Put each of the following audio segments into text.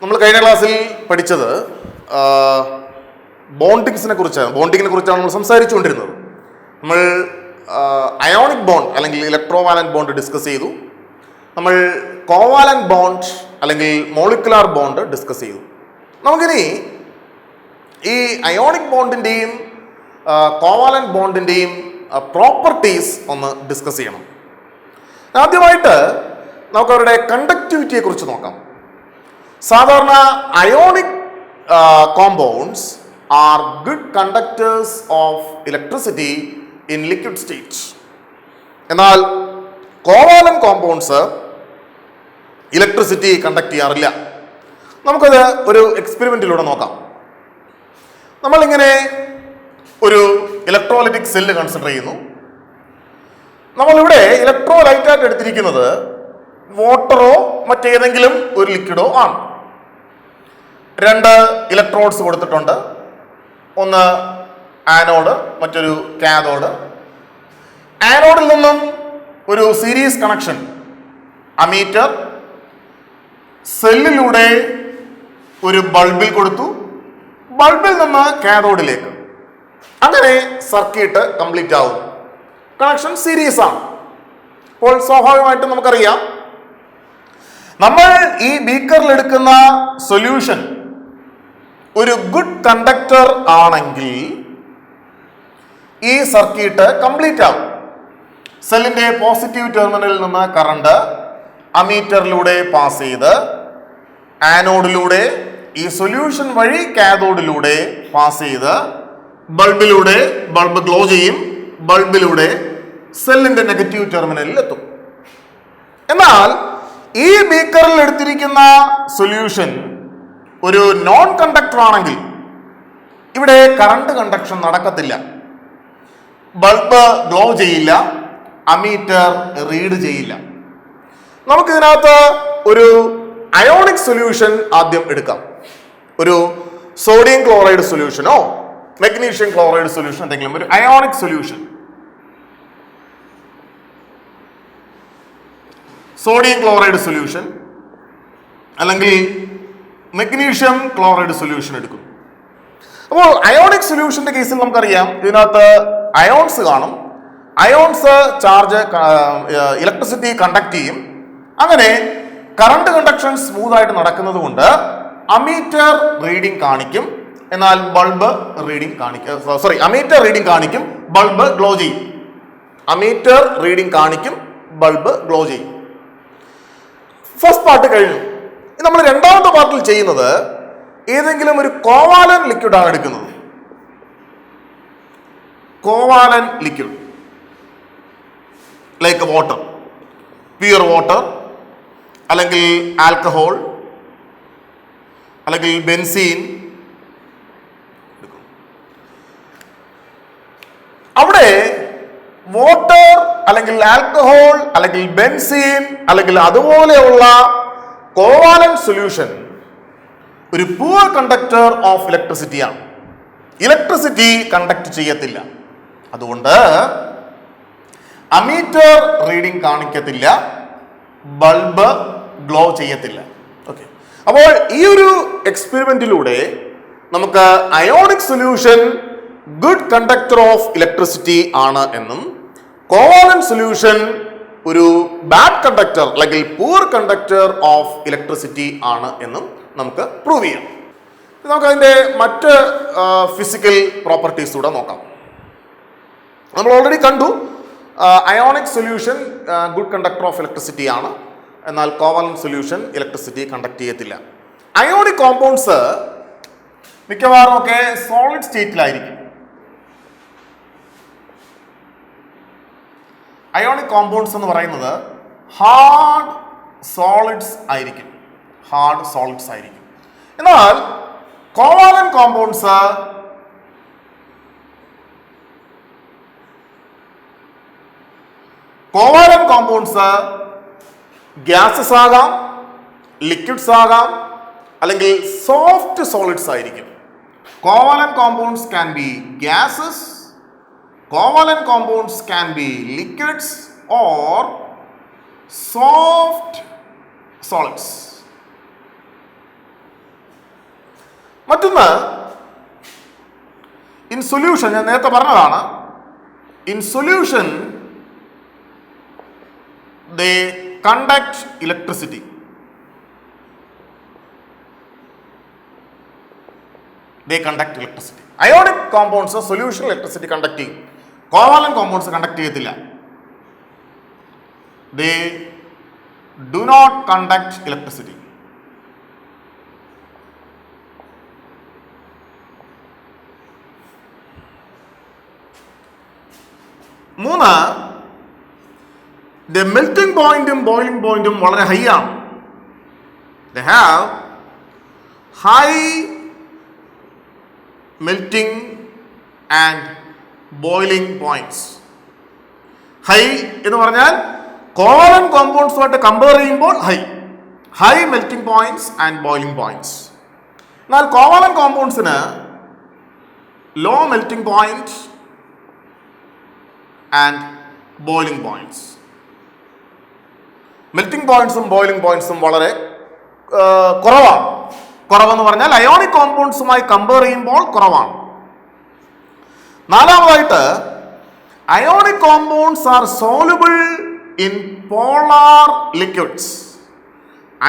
നമ്മൾ കഴിഞ്ഞ ക്ലാസ്സിൽ പഠിച്ചത് ബോണ്ടിങ്ങിനെ കുറിച്ചാണ് നമ്മൾ സംസാരിച്ചുകൊണ്ടിരുന്നത്. നമ്മൾ അയോണിക് ബോണ്ട് അല്ലെങ്കിൽ ഇലക്ട്രോവാലന്റ് ബോണ്ട് ഡിസ്കസ് ചെയ്തു. നമ്മൾ കോവാലന്റ് ബോണ്ട് അല്ലെങ്കിൽ മോളിക്കുലാർ ബോണ്ട് ഡിസ്കസ് ചെയ്തു. നമുക്കിനി ഈ അയോണിക് ബോണ്ടിൻ്റെയും കോവാലന്റ് ബോണ്ടിൻ്റെയും പ്രോപ്പർട്ടീസ് ഒന്ന് ഡിസ്കസ് ചെയ്യണം. ആദ്യമായിട്ട് നമുക്ക് അവരുടെ കണ്ടക്ടിവിറ്റിയെ കുറിച്ച് നോക്കാം. സാധാരണ ionic compounds are good conductors of electricity in liquid state. എന്നാൽ കോവാലന്റ് കോമ്പൗണ്ട്സ് ഇലക്ട്രിസിറ്റി കണ്ടക്ട് ചെയ്യാറില്ല. നമുക്കത് ഒരു എക്സ്പെരിമെന്റിലൂടെ നോക്കാം. നമ്മളിങ്ങനെ ഒരു ഇലക്ട്രോലൈറ്റിക് സെല്ല് കൺസിഡർ ചെയ്യുന്നു. നമ്മളിവിടെ ഇലക്ട്രോലൈറ്റായിട്ട് എടുത്തിരിക്കുന്നത് വാട്ടറോ മറ്റേതെങ്കിലും ഒരു ലിക്വിഡോ ആണ്. 2 ഇലക്ട്രോഡ്സ് കൊടുത്തിട്ടുണ്ട്. ഒന്ന് ആനോഡ്, മറ്റൊരു കാഥോഡ്. ആനോഡിൽ നിന്നും ഒരു സീരീസ് കണക്ഷൻ അമീറ്റർ സെല്ലിലൂടെ ഒരു ബൾബിൽ കൊടുത്തു. ബൾബിൽ നിന്ന് കാഥോഡിലേക്ക്. അങ്ങനെ സർക്യൂട്ട് കംപ്ലീറ്റ് ആവും. കണക്ഷൻ സീരീസ് ആണ്. അപ്പോൾ സ്വാഭാവികമായിട്ടും നമുക്കറിയാം, നമ്മൾ ഈ ബീക്കറിൽ എടുക്കുന്ന സൊല്യൂഷൻ ഒരു ഗുഡ് കണ്ടക്ടർ ആണെങ്കിൽ ഈ സർക്യൂട്ട് കംപ്ലീറ്റ് ആവും. സെല്ലിന്റെ പോസിറ്റീവ് ടെർമിനലിൽ നിന്ന് കറണ്ട് അമീറ്ററിലൂടെ പാസ് ചെയ്ത് ആനോഡിലൂടെ ഈ സൊല്യൂഷൻ വഴി കാഥോഡിലൂടെ പാസ് ചെയ്ത് ബൾബിലൂടെ ബൾബ് ഗ്ലോ ചെയ്യും. ബൾബിലൂടെ സെല്ലിന്റെ നെഗറ്റീവ് ടെർമിനലിൽ എത്തും. എന്നാൽ ഈ ബീക്കറിൽ എടുത്തിരിക്കുന്ന സൊല്യൂഷൻ ഒരു നോൺ കണ്ടക്ടർ ആണെങ്കിൽ ഇവിടെ കറണ്ട് കണ്ടക്ഷൻ നടക്കത്തില്ല. ബൾബ് ഗ്ലോ ചെയ്യില്ല, അമീറ്റർ റീഡ് ചെയ്യില്ല. നമുക്കിതിനകത്ത് ഒരു അയോണിക് സൊല്യൂഷൻ ആദ്യം എടുക്കാം. ഒരു സോഡിയം ക്ലോറൈഡ് സൊല്യൂഷനോ മെഗ്നീഷ്യം ക്ലോറൈഡ് സൊല്യൂഷൻ, എന്തെങ്കിലും ഒരു ionic solution. Sodium chloride solution അല്ലെങ്കിൽ മെഗ്നീഷ്യം ക്ലോറൈഡ് സൊല്യൂഷൻ എടുക്കും. അപ്പോൾ അയോണിക് സൊല്യൂഷന്റെ കേസിൽ നമുക്കറിയാം, ഇതിനകത്ത് അയോൺസ് കാണും. അയോൺസ് ചാർജ് ഇലക്ട്രിസിറ്റി കണ്ടക്ട് ചെയ്യും. അങ്ങനെ കറണ്ട് കണ്ടക്ഷൻ സ്മൂത്ത് ആയിട്ട് നടക്കുന്നത് കൊണ്ട് അമീറ്റർ റീഡിംഗ് കാണിക്കും. എന്നാൽ ബൾബ് റീഡിംഗ് അമീറ്റർ റീഡിംഗ് കാണിക്കും, ബൾബ് ഗ്ലോ ചെയ്യും. അമീറ്റർ റീഡിംഗ് കാണിക്കും, ബൾബ് ഗ്ലോ ചെയ്യും. ഫസ്റ്റ് പാർട്ട് കഴിഞ്ഞു. നമ്മൾ രണ്ടാമത്തെ പാർട്ടിൽ ചെയ്യുന്നത് ഏതെങ്കിലും ഒരു കോവാലന്റ് ലിക്വിഡ് ആണ് എടുക്കുന്നത്. Covalent liquid like water, pure water, അല്ലെങ്കിൽ ആൽക്കഹോൾ, അല്ലെങ്കിൽ ബെൻസീൻ. അവിടെ വാട്ടർ അല്ലെങ്കിൽ ആൽക്കഹോൾ അല്ലെങ്കിൽ ബെൻസീൻ അല്ലെങ്കിൽ അതുപോലെയുള്ള കോവാലന്റ് സൊല്യൂഷൻ ഒരു പൂവർ കണ്ടക്ടർ ഓഫ് ഇലക്ട്രിസിറ്റി ആണ്. ഇലക്ട്രിസിറ്റി കണ്ടക്ട് ചെയ്യത്തില്ല. അതുകൊണ്ട് അമീറ്റർ റീഡിംഗ് കാണിക്കത്തില്ല, ബൾബ് ഗ്ലോ ചെയ്യത്തില്ല. ഓക്കെ, അപ്പോൾ ഈ ഒരു എക്സ്പെരിമെന്റിലൂടെ നമുക്ക് ionic solution good conductor of electricity ആണ് എന്നും കോവാലന്റ് സൊല്യൂഷൻ ഒരു ബാഡ് കണ്ടക്ടർ അല്ലെങ്കിൽ പൂർ കണ്ടക്ടർ ഓഫ് ഇലക്ട്രിസിറ്റി ആണ് എന്നും നമുക്ക് പ്രൂവ് ചെയ്യാം. നമുക്ക് അതിൻ്റെ മറ്റ് ഫിസിക്കൽ പ്രോപ്പർട്ടീസ് കൂടെ നോക്കാം. നമ്മൾ ഓൾറെഡി കണ്ടു, ionic solution good conductor of electricity ആണ്, എന്നാൽ കോവാലന്റ് സൊല്യൂഷൻ ഇലക്ട്രിസിറ്റി കണ്ടക്ട് ചെയ്യത്തില്ല. അയോണിക് കോമ്പൗണ്ട്സ് മിക്കവാറും ഒക്കെ സോളിഡ് സ്റ്റേറ്റിലായിരിക്കും. അയോണിക് കോമ്പൗണ്ട്സ് എന്ന് പറയുന്നത് ഹാർഡ് സോളിഡ്സ് ആയിരിക്കും. എന്നാൽ കോവാലന്റ് കോമ്പൗണ്ട്സ് ഗ്യാസസ് ആകാം, ലിക്വിഡ്സ് ആകാം, അല്ലെങ്കിൽ സോഫ്റ്റ് സോളിഡ്സ് ആയിരിക്കും. Covalent compounds can be gases, covalent compounds can be liquids or soft solids. മറ്റൊന്ന് ഇൻ സൊല്യൂഷൻ, ഞാൻ നേരത്തെ പറഞ്ഞതാണ്, in solution they conduct electricity. They conduct electricity. Ionic compounds solution electricity conduct ചെയ്യും. Covalent compounds conduct ചെയ്യത്തില്ല. They do not conduct electricity. മൂന്ന്, the melting പോയിന്റും boiling പോയിന്റും വളരെ ഹൈ ആണ്. They have high melting and boiling points. High എന്ന് പറഞ്ഞാൽ covalent കോമ്പൗണ്ട്സുമായിട്ട് കമ്പയർ ചെയ്യുമ്പോൾ high melting points and boiling points. എന്നാൽ കോവലന്റ് കോമ്പൗണ്ട്സിന് low melting point and boiling points. Melting പോയിന്റ്സും ബോയിലിംഗ് പോയിന്റ്സും വളരെ കുറവാണ്. കുറവെന്ന് പറഞ്ഞാൽ അയോണിക് കോമ്പൗണ്ട്സുമായി കമ്പയർ ചെയ്യുമ്പോൾ കുറവാണ്. നാലാമതായിട്ട്, ionic compounds are soluble in polar liquids.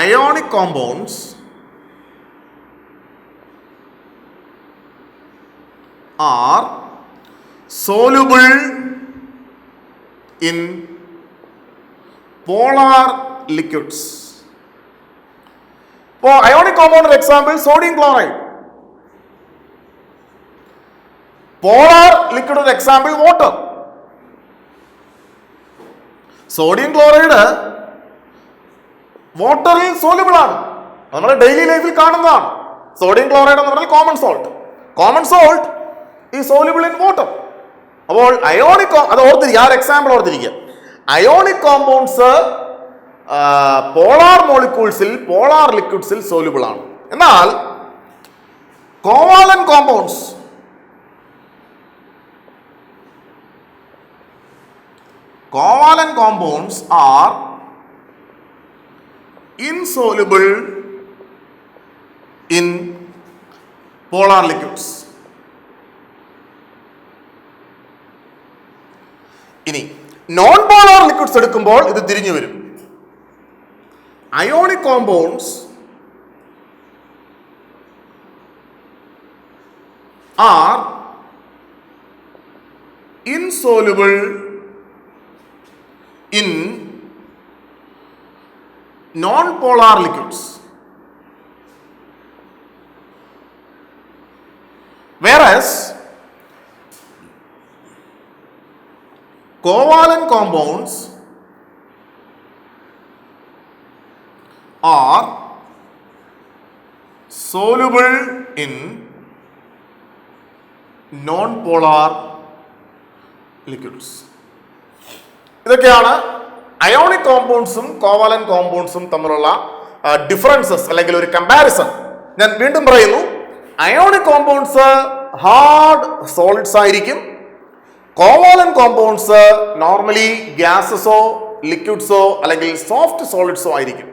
Ionic compounds are soluble in polar liquids. ഇപ്പോൾ ionic compound example sodium chloride. Polar liquid example water. Sodium chloride വാട്ടറിൽ സോലുബിൾ ആണ്, നമ്മുടെ ഡെയിലി ലൈഫിൽ കാണുന്നതാണ്. സോഡിയം ക്ലോറൈഡ് എന്ന് പറഞ്ഞാൽ common salt is soluble in water. അപ്പോൾ ionic, അത് ഓർത്തിരിക്കുക, ആ ഒരു എക്സാമ്പിൾ ഓർത്തിരിക്കുക. അയോണിക് കോമ്പൗണ്ട്സ് പോളാർ മോളിക്യൂൾസിൽ, പോളാർ ലിക്വിഡ്സിൽ സോലുബിൾ ആണ്. എന്നാൽ covalent compounds are insoluble in polar liquids. ഇനി നോൺ പോളാർ ലിക്വിഡ്സ് എടുക്കുമ്പോൾ ഇത് തിരിഞ്ഞു വരും. Ionic compounds are insoluble in non-polar liquids, whereas covalent compounds are soluble in non-polar liquids. ഇതൊക്കെയാണ് അയോണിക് കോമ്പൗണ്ട്സും കോവാലന്റ് കോമ്പൗണ്ട്സും തമ്മിലുള്ള ഡിഫറൻസസ് അല്ലെങ്കിൽ ഒരു കമ്പാരിസൺ. ഞാൻ വീണ്ടും പറയുന്നു, അയോണിക് കോമ്പൗണ്ട്സ് ഹാർഡ് സോളിഡ്സ് ആയിരിക്കും. കോവാലന്റ് കോമ്പൗണ്ട്സ് നോർമലി ഗ്യാസസോ ലിക്വിഡ്സോ അല്ലെങ്കിൽ സോഫ്റ്റ് സോളിഡ്സോ ആയിരിക്കും.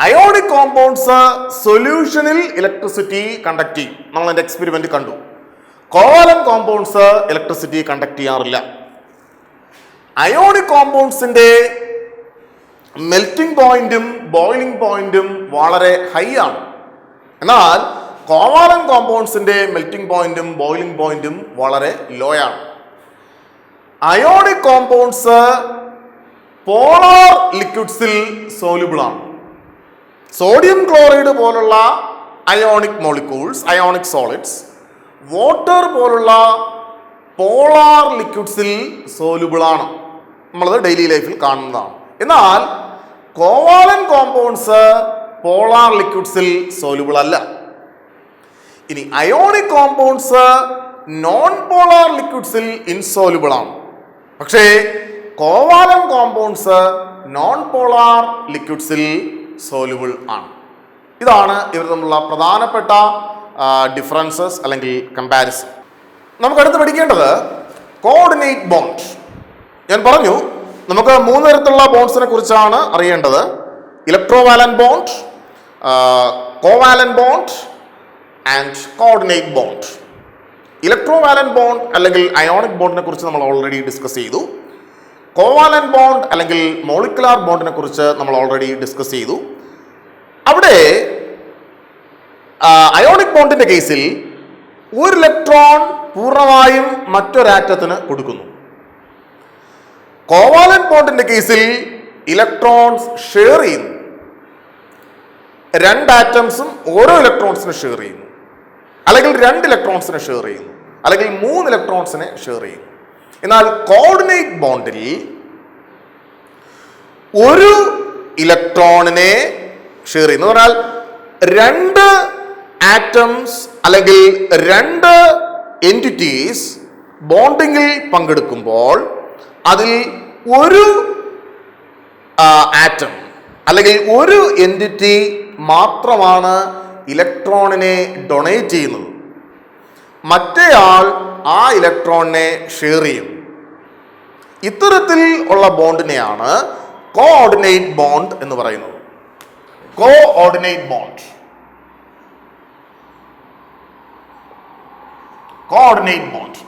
അയോണിക് കോമ്പൗണ്ട്സ് സൊല്യൂഷനിൽ ഇലക്ട്രിസിറ്റി കണ്ടക്ട് ചെയ്യും. നമ്മൾ അതിന്റെ എക്സ്പെരിമെന്റ് കണ്ടു. കോവാലന്റ് കോമ്പൗണ്ട്സ് ഇലക്ട്രിസിറ്റി കണ്ടക്ട് ചെയ്യാറില്ല. അയോണിക് കോമ്പൗണ്ട്സിന്റെ മെൽറ്റിംഗ് പോയിന്റും ബോയിലിംഗ് പോയിന്റും വളരെ ഹൈ ആണ്. എന്നാൽ കോവാലന്റ് കോമ്പൗണ്ട്സിന്റെ മെൽറ്റിംഗ് പോയിന്റും ബോയിലിംഗ് പോയിന്റും വളരെ ലോ ആണ്. അയോണിക് കോമ്പൗണ്ട്സ് പോളാർ ലിക്വിഡ്സിൽ സോലുബിൾ ആണ്. സോഡിയം ക്ലോറൈഡ് പോലുള്ള ionic molecules, ionic solids water പോലുള്ള പോളാർ ലിക്വിഡ്സിൽ സോലുബിൾ ആണ്. നമ്മളത് ഡെയിലി ലൈഫിൽ കാണുന്നതാണ്. എന്നാൽ കോവാലന്റ് കോമ്പൗണ്ട്സ് പോളാർ ലിക്വിഡ്സിൽ സോലുബിൾ അല്ല. ഇനി അയോണിക് കോമ്പൗണ്ട്സ് നോൺ പോളാർ ലിക്വിഡ്സിൽ ഇൻസോലുബിൾ ആണ്. പക്ഷേ കോവാലന്റ് കോമ്പൗണ്ട്സ് നോൺ പോളാർ ലിക്വിഡ്സിൽ സോലുബിൾ ആണ്. ഇതാണ് ഇവർ തമ്മിലുള്ള പ്രധാനപ്പെട്ട ഡിഫറൻസസ് അല്ലെങ്കിൽ കമ്പാരിസൺ. നമുക്കടുത്ത് പഠിക്കേണ്ടത് കോർഡിനേറ്റ് ബോണ്ട്. ഞാൻ പറഞ്ഞു നമുക്ക് 3 തരത്തിലുള്ള ബോണ്ട്സിനെ കുറിച്ചാണ് അറിയേണ്ടത്. Electrovalent bond, covalent bond and coordinate bond. Electrovalent bond അല്ലെങ്കിൽ അയോണിക് ബോണ്ടിനെ കുറിച്ച് നമ്മൾ ഓൾറെഡി ഡിസ്കസ് ചെയ്തു. കോവാലന്റ് ബോണ്ട് അല്ലെങ്കിൽ മോളിക്കുലാർ ബോണ്ടിനെ കുറിച്ച് നമ്മൾ ഓൾറെഡി ഡിസ്കസ് ചെയ്തു. അവിടെ അയോണിക് ബോണ്ടിന്റെ കേസിൽ ഒരു ഇലക്ട്രോൺ പൂർണ്ണമായും മറ്റൊരാറ്റത്തിന് കൊടുക്കുന്നു. കോവാലന്റ് ബോണ്ടിന്റെ കേസിൽ ഇലക്ട്രോൺസ് ഷെയർ ചെയ്യുന്നു. രണ്ട് ആറ്റംസും ഓരോ ഇലക്ട്രോൺസിനെ ഷെയർ ചെയ്യുന്നു, അല്ലെങ്കിൽ രണ്ട് ഇലക്ട്രോൺസിനെ ഷെയർ ചെയ്യുന്നു, അല്ലെങ്കിൽ മൂന്ന് ഇലക്ട്രോൺസിനെ ഷെയർ ചെയ്യുന്നു. എന്നാൽ കോർഡിനേറ്റ് ബോണ്ടിൽ ഒരു ഇലക്ട്രോണിനെ ഷെയർ ചെയ്യുന്നു. പറഞ്ഞാൽ രണ്ട് ആറ്റംസ് അല്ലെങ്കിൽ രണ്ട് എൻറ്റിറ്റീസ് ബോണ്ടിങ്ങിൽ പങ്കെടുക്കുമ്പോൾ അതിൽ ഒരു ആറ്റം അല്ലെങ്കിൽ ഒരു എൻറ്റിറ്റി മാത്രമാണ് ഇലക്ട്രോണിനെ ഡൊണേറ്റ് ചെയ്യുന്നത്. മറ്റേയാൾ ആ ഇലക്ട്രോണിനെ ഷെയർ ചെയ്യും. ഇത്തരത്തിൽ ഉള്ള ബോണ്ടിനെയാണ് കോഓർഡിനേറ്റ് ബോണ്ട് എന്ന് പറയുന്നത്. Coordinate bond. Coordinate bond.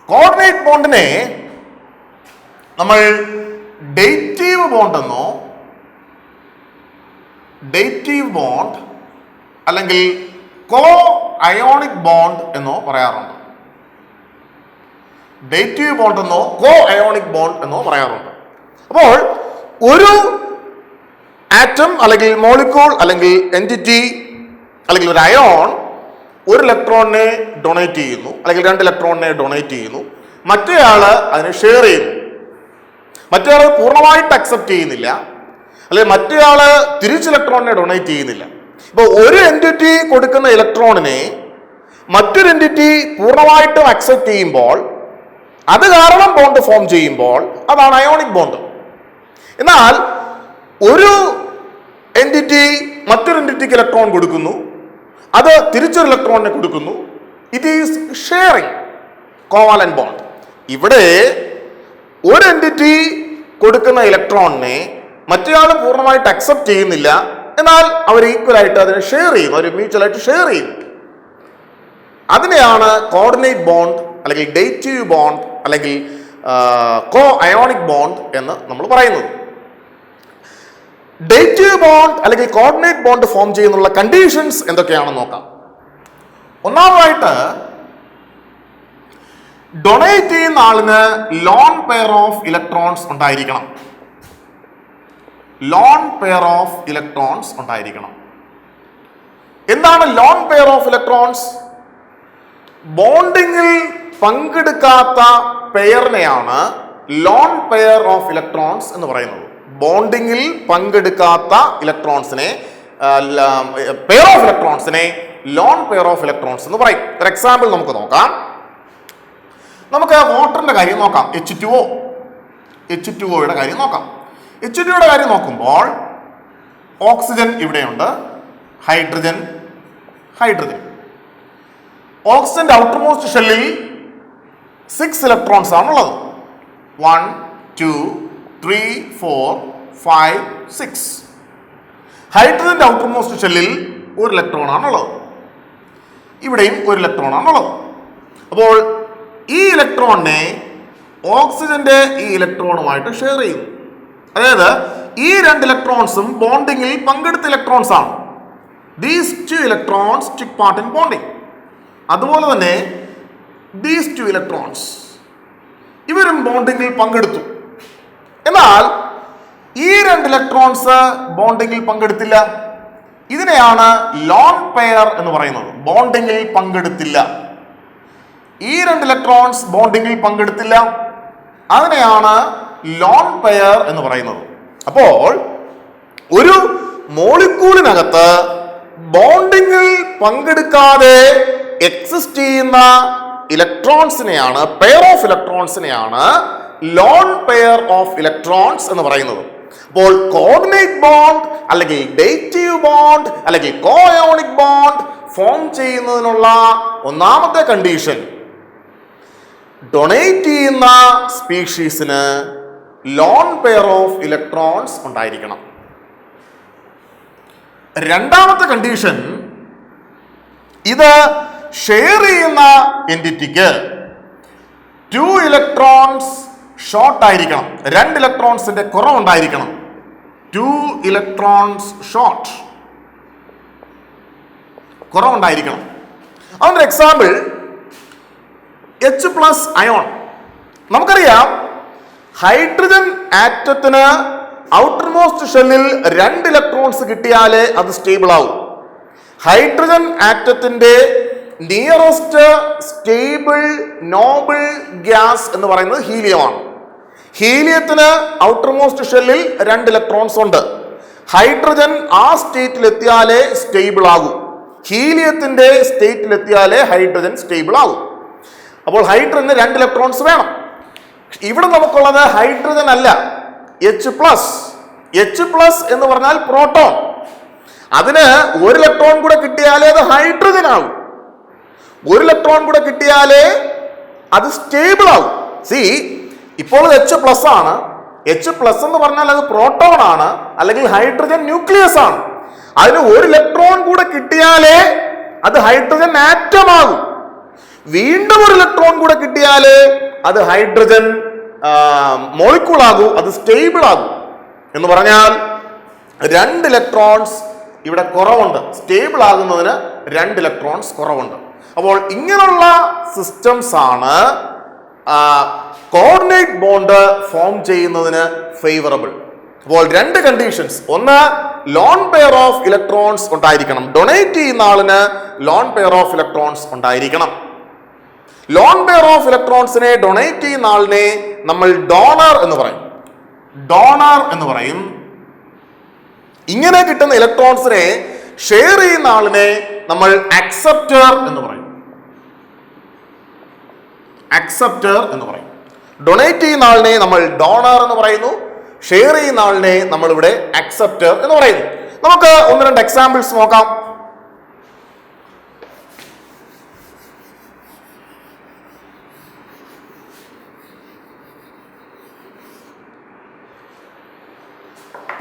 Coordinate ബോണ്ടിനെ നമ്മൾ ഡേറ്റീവ് ബോണ്ട് എന്നോ ഡേറ്റീവ് ബോണ്ട് അല്ലെങ്കിൽ കോ അയോണിക് ബോണ്ട് എന്നോ പറയാറുണ്ട്. ഡേറ്റീവ് ബോണ്ട് എന്നോ കോ അയോണിക് ബോണ്ട് എന്നോ പറയാറുണ്ട്. അപ്പോൾ ഒരു ആറ്റം അല്ലെങ്കിൽ മോളിക്യൂൾ അല്ലെങ്കിൽ എൻറ്റിറ്റി അല്ലെങ്കിൽ ഒരു അയോൺ ഒരു ഇലക്ട്രോണിനെ ഡൊണേറ്റ് ചെയ്യുന്നു, അല്ലെങ്കിൽ രണ്ട് ഇലക്ട്രോണിനെ ഡൊണേറ്റ് ചെയ്യുന്നു. മറ്റേയാള് അതിനെ ഷെയർ ചെയ്യുന്നു. മറ്റേയാൾ പൂർണ്ണമായിട്ട് അക്സെപ്റ്റ് ചെയ്യുന്നില്ല, അല്ലെങ്കിൽ മറ്റേയാള് തിരിച്ച് ഇലക്ട്രോണിനെ ഡൊണേറ്റ് ചെയ്യുന്നില്ല. ഇപ്പോൾ ഒരു എൻറ്റിറ്റി കൊടുക്കുന്ന ഇലക്ട്രോണിനെ മറ്റൊരു എൻറ്റിറ്റി പൂർണ്ണമായിട്ടും അക്സെപ്റ്റ് ചെയ്യുമ്പോൾ അത് കാരണം ബോണ്ട് ഫോം ചെയ്യുമ്പോൾ അതാണ് അയോണിക് ബോണ്ട്. എന്നാൽ ഒരു എൻറ്റിറ്റി മറ്റൊരു എൻറ്റിറ്റിക്ക് ഇലക്ട്രോൺ കൊടുക്കുന്നു, അത് തിരിച്ചൊരു ഇലക്ട്രോണിനെ കൊടുക്കുന്നു. It is sharing, covalent bond. ഇവിടെ ഒരു എൻറ്റിറ്റി കൊടുക്കുന്ന ഇലക്ട്രോണിനെ മറ്റേയാൾ പൂർണ്ണമായിട്ട് അക്സെപ്റ്റ് ചെയ്യുന്നില്ല, എന്നാൽ അവർ ഈക്വലായിട്ട് അതിനെ ഷെയർ ചെയ്യും, അവർ മ്യൂച്വലായിട്ട് ഷെയർ ചെയ്യും. അതിനെയാണ് കോർഡിനേറ്റ് ബോണ്ട് അല്ലെങ്കിൽ ഡേറ്റീവ് ബോണ്ട് അല്ലെങ്കിൽ കോ അയോണിക് ബോണ്ട് എന്ന് നമ്മൾ പറയുന്നത്. ഡേറ്റീവ് ബോണ്ട് അല്ലെങ്കിൽ കോർഡിനേറ്റ് ബോണ്ട് ഫോം ചെയ്യുന്നുള്ള കണ്ടീഷൻസ് എന്തൊക്കെയാണെന്ന് നോക്കാം. ഒന്നാമതായിട്ട് ഡൊണേറ്റ് ചെയ്യുന്ന ആളിന് ലോൺ പെയർ ഓഫ് ഇലക്ട്രോൺസ് ഉണ്ടായിരിക്കണം. ലോൺ പെയർ ഓഫ് ഇലക്ട്രോൺസ് ഉണ്ടായിരിക്കണം. എന്താണ് ലോൺ പെയർ ഓഫ് ഇലക്ട്രോൺസ്? ബോണ്ടിങ്ങിൽ പങ്കെടുക്കാത്ത പെയറിനെയാണ് ലോൺ പെയർ ഓഫ് ഇലക്ട്രോൺസ് എന്ന് പറയുന്നത്. ബോണ്ടിങ്ങിൽ പങ്കെടുക്കാത്ത ഇലക്ട്രോൺസിനെ പെയർ ഓഫ് ഇലക്ട്രോൺസിനെ ലോൺ പെയർ ഓഫ് ഇലക്ട്രോൺസ് എന്ന് പറയും. ഒരു എക്സാമ്പിൾ നമുക്ക് നോക്കാം. നമുക്ക് വാട്ടറിന്റെ കാര്യം നോക്കാം. H2O കാര്യം നോക്കാം. H2O കാര്യം നോക്കുമ്പോൾ ഓക്സിജൻ ഇവിടെയുണ്ട്, ഹൈഡ്രജൻ. ഓക്സിജന്റെ ഔട്ടർമോസ്റ്റ് ഷെല്ലിൽ 6 ഇലക്ട്രോൺസ് ആണുള്ളത്. 1 2 3 4 5 6. ഹൈഡ്രജന്റെ ഔട്ടർമോസ്റ്റ് ഷെല്ലിൽ ഒരു ഇലക്ട്രോൺ ആണുള്ളത്. ഇവിടെയും ഒരു ഇലക്ട്രോൺ ആണുള്ളത്. അപ്പോൾ ഈ ഇലക്ട്രോണിനെ ഓക്സിജന്റെ ഈ ഇലക്ട്രോണുമായിട്ട് ഷെയർ ചെയ്യുന്നു. അതായത് ഈ രണ്ട് ഇലക്ട്രോൺസും ബോണ്ടിങ്ങിൽ പങ്കെടുത്ത ഇലക്ട്രോൺസ് ആണ്. These 2 electrons took part in bonding. അതുപോലെ തന്നെ these 2 ഇലക്ട്രോൺസ് ഇവരും ബോണ്ടിങ്ങിൽ പങ്കെടുത്തു. എന്നാൽ ഈ രണ്ട് ഇലക്ട്രോൺസ് ബോണ്ടിങ്ങിൽ പങ്കെടുത്തില്ല. ഇതിനെയാണ് ലോൺ പെയർ എന്ന് പറയുന്നത്. ബോണ്ടിങ്ങിൽ പങ്കെടുത്തില്ല. ഈ രണ്ട് ഇലക്ട്രോൺസ് ബോണ്ടിങ്ങിൽ പങ്കെടുത്തില്ല, അതിനെയാണ് ലോൺ പെയർ എന്ന് പറയുന്നത്. അപ്പോൾ ഒരു മോളിക്യൂളിനകത്ത് ബോണ്ടിങ്ങിൽ പങ്കെടുക്കാതെ എക്സിസ്റ്റ് ചെയ്യുന്ന ഇലക്ട്രോൺസിനെയാണ്, പെയർ ഓഫ് ഇലക്ട്രോൺസിനെയാണ് ലോൺ പെയർ ഓഫ് ഇലക്ട്രോൺസ് എന്ന് പറയുന്നത്. അപ്പോൾ കോർഡിനേറ്റ് ബോണ്ട് അല്ലെങ്കിൽ ഡേറ്റീവ് ബോണ്ട് അല്ലെങ്കിൽ കോയോണിക് ബോണ്ട് ഫോം ചെയ്യുന്നതിനുള്ള ഒന്നാമത്തെ കണ്ടീഷൻ, ഡൊണേറ്റ് ചെയ്യുന്ന സ്പീഷീസിന് ലോൺ പെയർ ഓഫ് ഇലക്ട്രോൺസ് ഉണ്ടായിരിക്കണം. രണ്ടാമത്തെ കണ്ടീഷൻ, ഇത് ഷെയർ ചെയ്യുന്ന എൻറ്റിറ്റിക്ക് 2 ഇലക്ട്രോൺസ് ഷോർട്ട് ആയിരിക്കണം, 2 ഇലക്ട്രോൺസിന്റെ കുറവുണ്ടായിരിക്കണം. 2 ഇലക്ട്രോൺസ് ഷോർട്ട്, കുറവുണ്ടായിരിക്കണം. അതിന്റെ എക്സാമ്പിൾ H+ അയോൺ. നമുക്കറിയാം ഹൈഡ്രജൻ ആറ്റത്തിന് ഔട്ടർ മോസ്റ്റ് ഷെല്ലിൽ 2 ഇലക്ട്രോൺസ് കിട്ടിയാലേ അത് സ്റ്റേബിൾ ആവും. ഹൈഡ്രജൻ ആറ്റത്തിന്റെ നിയറസ്റ്റ് സ്റ്റേബിൾ നോബിൾ ഗ്യാസ് എന്ന് പറയുന്നത് ഹീലിയമാണ്. ഹീലിയത്തിന് ഔട്ടർ മോസ്റ്റ് ഷെല്ലിൽ 2 ഇലക്ട്രോൺസ് ഉണ്ട്. ഹൈഡ്രജൻ ആ സ്റ്റേറ്റിൽ എത്തിയാലേ സ്റ്റേബിൾ ആകൂ. ഹീലിയത്തിന്റെ സ്റ്റേറ്റിൽ എത്തിയാലേ ഹൈഡ്രജൻ സ്റ്റേബിൾ ആകും. അപ്പോൾ ഹൈഡ്രജന് 2 ഇലക്ട്രോൺസ് വേണം. ഇവിടെ നമുക്കുള്ളത് ഹൈഡ്രജൻ അല്ല, H+ എന്ന് പറഞ്ഞാൽ പ്രോട്ടോൺ. അതിന് 1 ഇലക്ട്രോൺ കൂടെ കിട്ടിയാലേ അത് ഹൈഡ്രജൻ ആകും. 1 ഇലക്ട്രോൺ കൂടെ കിട്ടിയാലേ അത് സ്റ്റേബിൾ ആകും. സി, ഇപ്പോൾ H+ ആണ്. H+ എന്ന് പറഞ്ഞാൽ അത് പ്രോട്ടോൺ ആണ്, അല്ലെങ്കിൽ ഹൈഡ്രജൻ ന്യൂക്ലിയസ് ആണ്. അതിന് 1 ഇലക്ട്രോൺ കൂടെ കിട്ടിയാലേ അത് ഹൈഡ്രജൻ ആറ്റം ആകും. വീണ്ടും 1 ഇലക്ട്രോൺ കൂടെ കിട്ടിയാലേ അത് ഹൈഡ്രജൻ മോളിക്യൂൾ ആകൂ, അത് സ്റ്റേബിൾ ആകും. എന്ന് പറഞ്ഞാൽ 2 ഇലക്ട്രോൺസ് ഇവിടെ കുറവുണ്ട്. സ്റ്റേബിൾ ആകുന്നതിന് 2 ഇലക്ട്രോൺസ് കുറവുണ്ട്. അപ്പോൾ ഇങ്ങനെയുള്ള സിസ്റ്റംസ് ആണ് കോർഡിനേറ്റ് ബോണ്ട് ഫോം ചെയ്യുന്നതിന് ഫേവറബിൾ. അപ്പോൾ 2 കണ്ടീഷൻസ്. ഒന്ന്, ലോൺ പെയർ ഓഫ് ഇലക്ട്രോൺസ് ഉണ്ടായിരിക്കണം. ഡൊണേറ്റ് ചെയ്യുന്ന ആളിന് ലോൺ പെയർ ഓഫ് ഇലക്ട്രോൺസ് ഉണ്ടായിരിക്കണം. ലോൺ പെയർ ഓഫ് ഇലക്ട്രോൺസിനെ ഡൊണേറ്റ് ചെയ്യുന്ന ആളിനെ നമ്മൾ ഡോണർ എന്ന് പറയും. ഡോണർ എന്ന് പറയും. ഇങ്ങനെ കിട്ടുന്ന ഇലക്ട്രോൺസിനെ ഷെയർ ചെയ്യുന്ന ആളിനെ നമ്മൾ അക്സെപ്റ്റർ എന്ന് പറയും. അക്സെപ്റ്റർ എന്ന് പറയും. ഡൊണേറ്റ് ചെയ്യുന്ന ആളിനെ നമ്മൾ ഡോണർ എന്ന് പറയുന്നു. ഷെയർ ചെയ്യുന്ന ആളിനെ നമ്മൾ ഇവിടെ അക്സെപ്റ്റർ എന്ന് പറയുന്നു. നമുക്ക് 1-2 എക്സാമ്പിൾസ് നോക്കാം.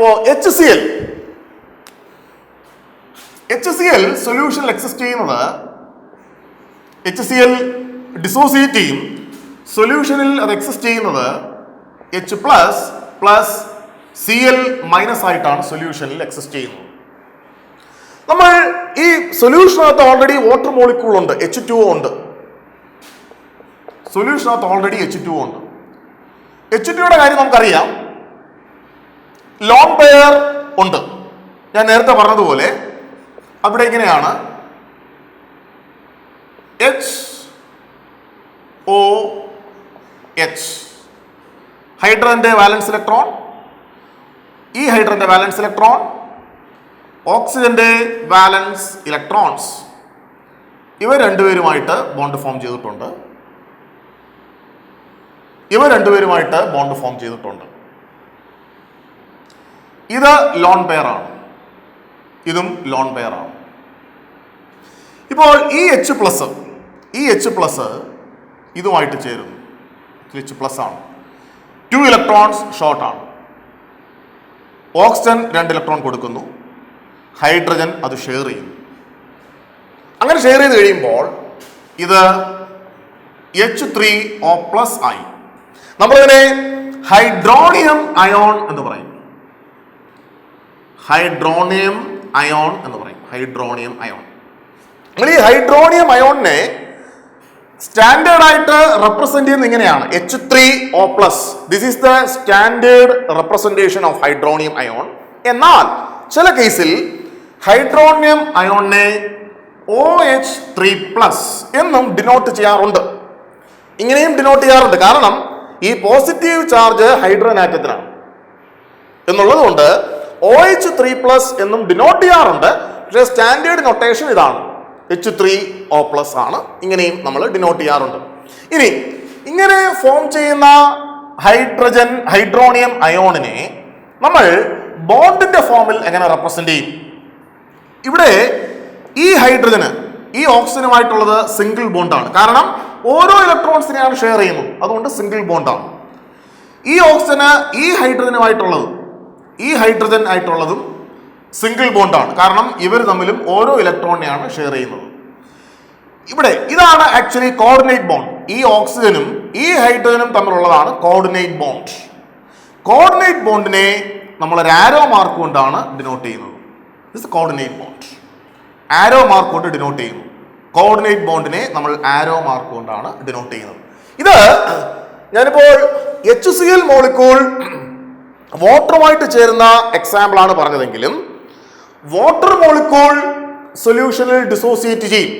ഇപ്പോ HCl സൊല്യൂഷനിൽ എക്സിസ്റ്റ് ചെയ്യുന്നത്, HCl ഡിസോസിയേറ്റ് ചെയ്യും. സൊല്യൂഷനിൽ അത് എക്സിസ്റ്റ് ചെയ്യുന്നത് H+ Cl- ആയിട്ടാണ് സൊല്യൂഷനിൽ എക്സിസ്റ്റ് ചെയ്യുന്നത്. നമ്മൾ ഈ സൊല്യൂഷനകത്ത് ഓൾറെഡി വാട്ടർ മോളിക്യൂൾ ഉണ്ട്, H2O ഉണ്ട്. സൊല്യൂഷനകത്ത് ഓൾറെഡി H2O ഉണ്ട്. H2O കാര്യം നമുക്കറിയാം, ലോൺ പെയർ ഉണ്ട്. ഞാൻ നേരത്തെ പറഞ്ഞതുപോലെ അവിടെ ഇങ്ങനെയാണ് HOH, ഹൈഡ്രജന്റെ വാലൻസ് ഇലക്ട്രോൺ, ഈ ഹൈഡ്രജന്റെ വാലൻസ് ഇലക്ട്രോൺ, ഓക്സിജന്റെ വാലൻസ് ഇലക്ട്രോൺസ്, ഇവ രണ്ടുപേരുമായിട്ട് ബോണ്ട് ഫോം ചെയ്തിട്ടുണ്ട്. ഇത് ലോൺ പെയർ ആണ്, ഇതും ലോൺ പെയർ ആണ്. ഇപ്പോൾ ഈ H+ ഇതുമായിട്ട് ചേരുന്നു. H+ ആണ്. 2 ഇലക്ട്രോൺസ് ഷോർട്ട് ആണ്. ഓക്സിജൻ 2 ഇലക്ട്രോൺ കൊടുക്കുന്നു, ഹൈഡ്രജൻ അത് ഷെയർ ചെയ്യുന്നു. അങ്ങനെ ഷെയർ ചെയ്ത് കഴിയുമ്പോൾ ഇത് H3O+ ആയി. നമ്മളിതിനെ ഹൈഡ്രോണിയം അയോൺ എന്ന് പറയും. Hydronium ion. നിങ്ങൾ ഈ ഹൈഡ്രോണിയം അയോണിനെ സ്റ്റാൻഡേർഡ് ആയിട്ട് റെപ്രസെന്റ് ചെയ്യുന്നത് ഇങ്ങനെയാണ്, H3O+. This is the standard representation of hydronium ion. എന്നാൽ ചില കേസിൽ ഹൈഡ്രോണിയം അയോണിനെ OH3+ എന്നും ഡിനോട്ട് ചെയ്യാറുണ്ട്. ഇങ്ങനെയും ഡിനോട്ട് ചെയ്യാറുണ്ട്. കാരണം ഈ പോസിറ്റീവ് ചാർജ് ഹൈഡ്രജൻ ആറ്റത്തിനാണ് എന്നുള്ളത് കൊണ്ട് OH3+ എന്നും ഡിനോട്ട് ചെയ്യാറുണ്ട്. പക്ഷേ സ്റ്റാൻഡേർഡ് നൊട്ടേഷൻ ഇതാണ്, H3O+ ആണ്. ഇങ്ങനെയും നമ്മൾ ഡിനോട്ട് ചെയ്യാറുണ്ട്. ഇനി ഇങ്ങനെ ഫോം ചെയ്യുന്ന ഹൈഡ്രോണിയം അയോണിനെ നമ്മൾ ബോണ്ടിന്റെ ഫോമിൽ എങ്ങനെ റെപ്രസെന്റ് ചെയ്യും? ഇവിടെ ഈ ഹൈഡ്രജന് ഈ ഓക്സിജനുമായിട്ടുള്ളത് സിംഗിൾ ബോണ്ടാണ്. കാരണം ഓരോ ഇലക്ട്രോൺസിനെയാണ് ഷെയർ ചെയ്യുന്നത്, അതുകൊണ്ട് സിംഗിൾ ബോണ്ടാണ്. ഈ ഓക്സിജന് ഈ ഹൈഡ്രജൻ ആയിട്ടുള്ളതും സിംഗിൾ ബോണ്ടാണ്. കാരണം ഇവർ തമ്മിലും ഓരോ ഇലക്ട്രോണിനെയാണ് ഷെയർ ചെയ്യുന്നത്. ഇവിടെ ഇതാണ് ആക്ച്വലി കോർഡിനേറ്റ് ബോണ്ട്. ഈ ഓക്സിജനും ഈ ഹൈഡ്രജനും തമ്മിലുള്ളതാണ് കോർഡിനേറ്റ് ബോണ്ട്. കോർഡിനേറ്റ് ബോണ്ടിനെ നമ്മൾ ഒരു ആരോ മാർക്ക് കൊണ്ടാണ് ഡിനോട്ട് ചെയ്യുന്നത്. This coordinate bond arrow mark കൊണ്ട് ഡിനോട്ട് ചെയ്യുന്നു. കോർഡിനേറ്റ് ബോണ്ടിനെ നമ്മൾ ആരോ മാർക്ക് കൊണ്ടാണ് ഡിനോട്ട് ചെയ്യുന്നത്. ഇത് ഞാനിപ്പോൾ HCl മോളിക്യൂൾ വാട്ടറുമായിട്ട് ചേരുന്ന എക്സാമ്പിൾ ആണ് പറഞ്ഞതെങ്കിലും വാട്ടർ മോളിക്യൂൾ സൊല്യൂഷനിൽ ഡിസോസിയേറ്റ് ചെയ്യും.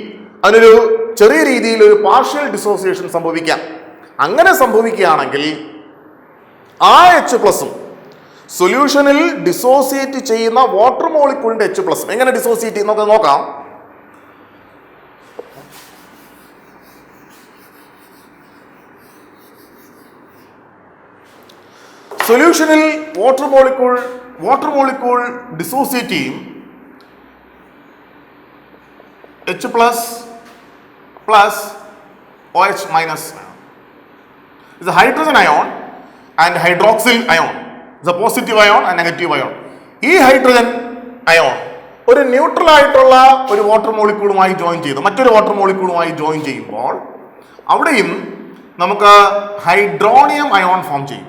അതിനൊരു ചെറിയ രീതിയിൽ ഒരു പാർഷ്യൽ ഡിസോസിയേഷൻ സംഭവിക്കാം. അങ്ങനെ സംഭവിക്കുകയാണെങ്കിൽ ആ H+ സൊല്യൂഷനിൽ ഡിസോസിയേറ്റ് ചെയ്യുന്ന വാട്ടർ മോളിക്യൂളിന്റെ H+ എങ്ങനെ ഡിസോസിയേറ്റ് ചെയ്യുന്ന നോക്കാം. സൊല്യൂഷനിൽ വാട്ടർ മോളിക്യൂൾ ഡിസോസിയേറ്റ് ചെയ്യും. H+ plus OH minus is a hydrogen ion and hydroxyl ion is a positive ion and negative ion. ഈ ഹൈഡ്രജൻ അയോൺ ഒരു ന്യൂട്രൽ ആയിട്ടുള്ള ഒരു വാട്ടർ മോളിക്യൂളുമായി ജോയിൻ ചെയ്തു മറ്റൊരു വാട്ടർ മോളിക്യൂളുമായി ജോയിൻ ചെയ്യുമ്പോൾ അവിടെയും നമുക്ക് ഹൈഡ്രോണിയം അയോൺ ഫോം ചെയ്യും.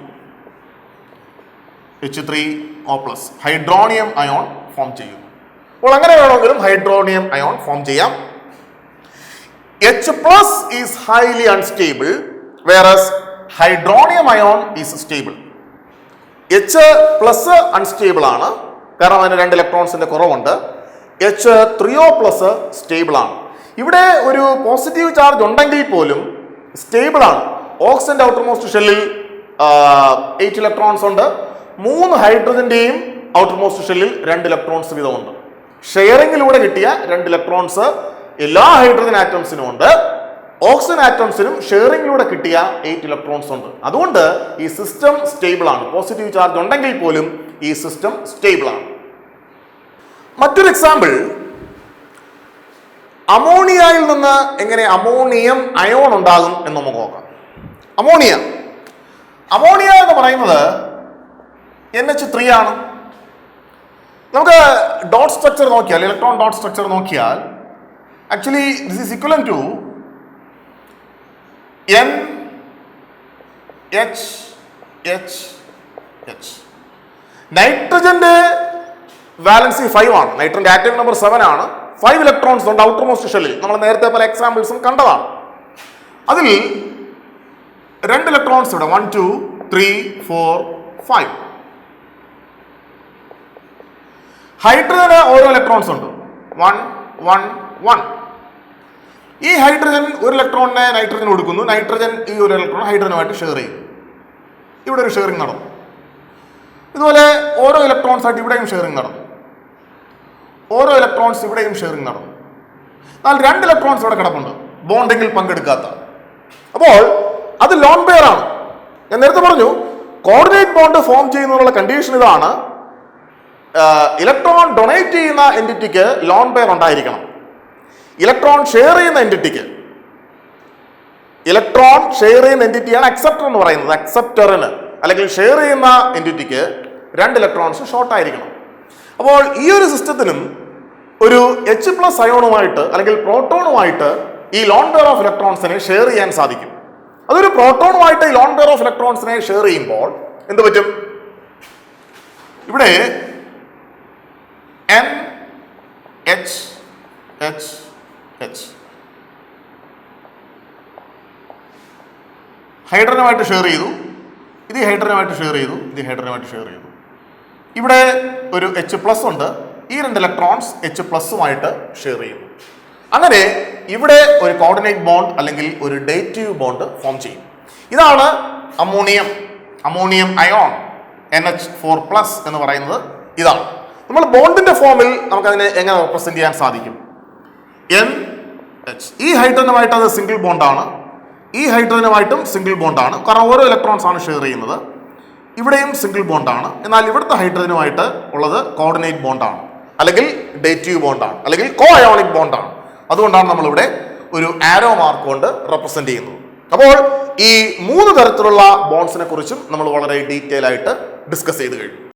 H3O+, ഹൈഡ്രോണിയം അയോൺ ഫോം ചെയ്യും. അപ്പോൾ അങ്ങനെ വേണമെങ്കിലും ഹൈഡ്രോണിയം അയോൺ ഫോം ചെയ്യാം. H+ is highly unstable whereas hydronium ion is stable. H+ unstable ആണ്, കാരണം അതിന് 2 ഇലക്ട്രോൺസിന്റെ കുറവുണ്ട്. H3O+ സ്റ്റേബിൾ ആണ്. ഇവിടെ ഒരു പോസിറ്റീവ് ചാർജ് ഉണ്ടെങ്കിൽ പോലും സ്റ്റേബിൾ ആണ്. ഓക്സിജന്റെ ഔട്ടർമോസ്റ്റ് ഷെല്ലിൽ 8 ഇലക്ട്രോൺസ് ഉണ്ട്. 3 ഹൈഡ്രജന്റെയും ഔട്ടർമോസ്റ്റ് ഷെല്ലിൽ 2 ഇലക്ട്രോൺസ് വീതമുണ്ട്. ഷെയറിംഗിലൂടെ കിട്ടിയ 2 ഇലക്ട്രോൺസ് എല്ലാ ഹൈഡ്രജൻ ആറ്റംസിനും ഉണ്ട്. ഓക്സിജൻ ആറ്റംസിനും ഷെയറിംഗിലൂടെ കിട്ടിയ 8 ഇലക്ട്രോൺസ് ഉണ്ട്. അതുകൊണ്ട് ഈ സിസ്റ്റം സ്റ്റേബിൾ ആണ്. പോസിറ്റീവ് ചാർജ് ഉണ്ടെങ്കിൽ പോലും ഈ സിസ്റ്റം സ്റ്റേബിൾ ആണ്. മറ്റൊരു എക്സാമ്പിൾ, അമോണിയയിൽ നിന്ന് എങ്ങനെ അമോണിയം അയോൺ ഉണ്ടാകും എന്ന് നമുക്ക് നോക്കാം. അമോണിയ എന്ന് പറയുന്നത് NH3 ആണ്. നമുക്ക് ഡോട്ട് സ്ട്രക്ചർ നോക്കിയാൽ, ഇലക്ട്രോൺ ഡോട്ട് സ്ട്രക്ചർ നോക്കിയാൽ actually this is equivalent to NHH. നൈട്രജന്റെ വാലൻസി 5 ആണ്. നൈട്രജന്റെ ആറ്റം നമ്പർ 7 ആണ്. 5 ഇലക്ട്രോൺസ് ഉണ്ട് ഔട്ടർമോസ്റ്റ് ഷെല്ലിൽ. നമ്മൾ നേരത്തെ പല എക്സാമ്പിൾസും കണ്ടതാണ്. അതിൽ 2 ഇലക്ട്രോൺസ് ഇവിടെ 1 2 3 4 5. ഹൈഡ്രജന് ഓരോ ഇലക്ട്രോൺസ് ഉണ്ട് 1 1 1. ഈ ഹൈഡ്രജൻ ഒരു ഇലക്ട്രോണിനെ നൈട്രജൻ കൊടുക്കുന്നു. നൈട്രജൻ ഈ ഒരു ഇലക്ട്രോൺ ഹൈഡ്രജനുമായിട്ട് ഷെയർ ചെയ്യും. ഇവിടെ ഒരു ഷെയറിംഗ് നടന്നു. ഇതുപോലെ ഓരോ ഇലക്ട്രോൺസ് ആയിട്ട് ഇവിടെയും ഷെയറിംഗ് നടന്നു. ഓരോ ഇലക്ട്രോൺസ് ഇവിടെയും ഷെയറിംഗ് നടന്നു. എന്നാൽ 2 ഇലക്ട്രോൺസ് ഇവിടെ കിടപ്പുണ്ട്, ബോണ്ടിങ്ങിൽ പങ്കെടുക്കാത്ത. അപ്പോൾ അത് ലോൺ പെയർ ആണ്. ഞാൻ നേരത്തെ പറഞ്ഞു കോർഡിനേറ്റ് ബോണ്ട് ഫോം ചെയ്യുന്നതിനുള്ള കണ്ടീഷൻ ഇതാണ്. ഇലക്ട്രോൺ ഡൊണേറ്റ് ചെയ്യുന്ന എൻറ്റിറ്റിക്ക് ലോൺ പെയർ ഉണ്ടായിരിക്കണം. ഇലക്ട്രോൺ ഷെയർ ചെയ്യുന്ന എൻറ്റിറ്റിയാണ് അക്സെപ്റ്റർ എന്ന് പറയുന്നത്. അക്സെപ്റ്ററിന് അല്ലെങ്കിൽ ഷെയർ ചെയ്യുന്ന എൻറ്റിറ്റിക്ക് 2 ഇലക്ട്രോൺസ് ഷോർട്ട് ആയിരിക്കണം. അപ്പോൾ ഈ ഒരു സിസ്റ്റത്തിനും ഒരു H+ അയോണുമായിട്ട് അല്ലെങ്കിൽ പ്രോട്ടോണുമായിട്ട് ഈ ലോൺ പെയർ ഓഫ് ഇലക്ട്രോൺസിനെ ഷെയർ ചെയ്യാൻ സാധിക്കും. അതൊരു പ്രോട്ടോണുമായിട്ട് ഈ ലോൺ പെയർ ഓഫ് ഇലക്ട്രോൺസിനെ ഷെയർ ചെയ്യുമ്പോൾ എന്ത് പറ്റും? ഇവിടെ NHH ഹൈഡ്രജനുമായിട്ട് ഷെയർ ചെയ്തു, ഇത് ഹൈഡ്രജനുമായിട്ട് ഷെയർ ചെയ്തു, ഇത് ഹൈഡ്രജനുമായിട്ട് ഷെയർ ചെയ്തു. ഇവിടെ ഒരു H+ ഉണ്ട്. ഈ 2 ഇലക്ട്രോൺസ് H+ഉമായിട്ട് ഷെയർ ചെയ്യുന്നു. അങ്ങനെ ഇവിടെ ഒരു കോർഡിനേറ്റ് ബോണ്ട് അല്ലെങ്കിൽ ഒരു ഡേറ്റീവ് ബോണ്ട് ഫോം ചെയ്യും. ഇതാണ് അമോണിയം അയോൺ NH4+ എന്ന് പറയുന്നത്. ഇതാണ് നമ്മൾ ബോണ്ടിന്റെ ഫോമിൽ നമുക്കതിനെ എങ്ങനെ റെപ്രസെന്റ് ചെയ്യാൻ സാധിക്കും? NH. ഈ ഹൈഡ്രജനുമായിട്ട് അത് സിംഗിൾ ബോണ്ടാണ്, ഈ ഹൈഡ്രജനുമായിട്ടും സിംഗിൾ ബോണ്ടാണ്, കാരണം ഓരോ ഇലക്ട്രോൺസ് ആണ് ഷെയർ ചെയ്യുന്നത്. ഇവിടെയും സിംഗിൾ ബോണ്ടാണ്. എന്നാൽ ഇവിടുത്തെ ഹൈഡ്രജനുമായിട്ട് ഉള്ളത് കോർഡിനേറ്റ് ബോണ്ടാണ്, അല്ലെങ്കിൽ ഡേറ്റീവ് ബോണ്ടാണ്, അല്ലെങ്കിൽ കോ അയോണിക് ബോണ്ടാണ്. അതുകൊണ്ടാണ് നമ്മളിവിടെ ഒരു ആരോ മാർക്ക് കൊണ്ട് റെപ്രസെന്റ് ചെയ്യുന്നത്. അപ്പോൾ ഈ 3 തരത്തിലുള്ള ബോണ്ട്സിനെ കുറിച്ചും നമ്മൾ വളരെ ഡീറ്റെയിൽ ആയിട്ട് ഡിസ്കസ് ചെയ്ത് കഴിഞ്ഞു.